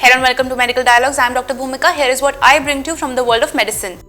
Hello and welcome to Medical Dialogues. I am Dr. Bhumika. Here is what I bring to you from the world of medicine.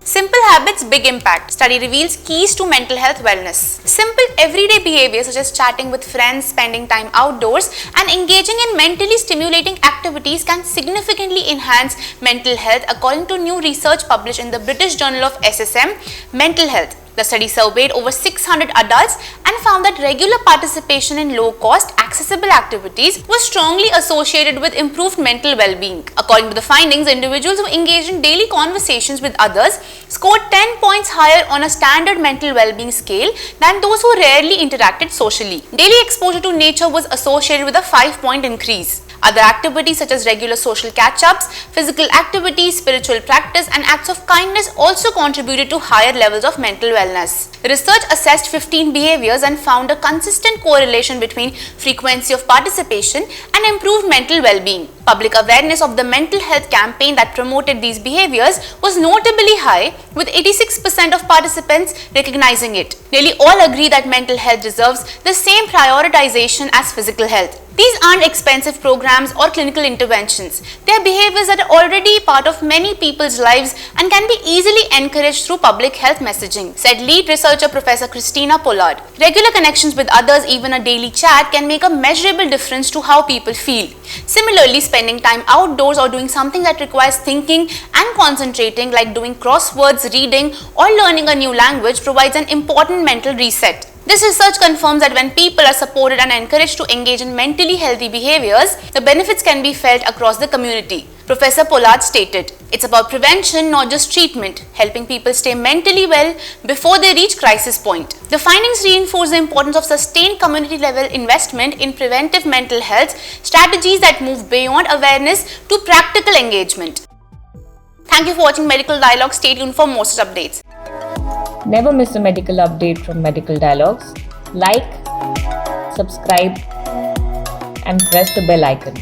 Simple habits, big impact. Study reveals keys to mental health wellness. Simple everyday behaviors such as chatting with friends, spending time outdoors, and engaging in mentally stimulating activities can significantly enhance mental health, according to new research published in the British Journal of SSM, Mental Health. The study surveyed over 600 adults and found that regular participation in low-cost, accessible activities was strongly associated with improved mental well-being. According to the findings, individuals who engaged in daily conversations with others scored 10 points higher on a standard mental well-being scale than those who rarely interacted socially. Daily exposure to nature was associated with a 5-point increase. Other activities such as regular social catch-ups, physical activities, spiritual practice, and acts of kindness also contributed to higher levels of mental wellness. The research assessed 15 behaviors and found a consistent correlation between frequency of participation and improved mental well-being. Public awareness of the mental health campaign that promoted these behaviors was notably high, with 86% of participants recognizing it. Nearly all agree that mental health deserves the same prioritization as physical health. These aren't expensive programs or clinical interventions. They are behaviors that are already part of many people's lives and can be easily encouraged through public health messaging, said lead researcher Professor Christina Pollard. Regular connections with others, even a daily chat, can make a measurable difference to how people feel. Similarly, spending time outdoors or doing something that requires thinking and concentrating, like doing crosswords, reading, or learning a new language, provides an important mental reset. This research confirms that when people are supported and encouraged to engage in mentally healthy behaviors, the benefits can be felt across the community. Professor Pollard stated, "It's about prevention, not just treatment, helping people stay mentally well before they reach crisis point." The findings reinforce the importance of sustained community-level investment in preventive mental health strategies that move beyond awareness to practical engagement. Thank you for watching Medical Dialogue. Stay tuned for more such updates. Never miss a medical update from Medical Dialogues. Like, subscribe, and press the bell icon.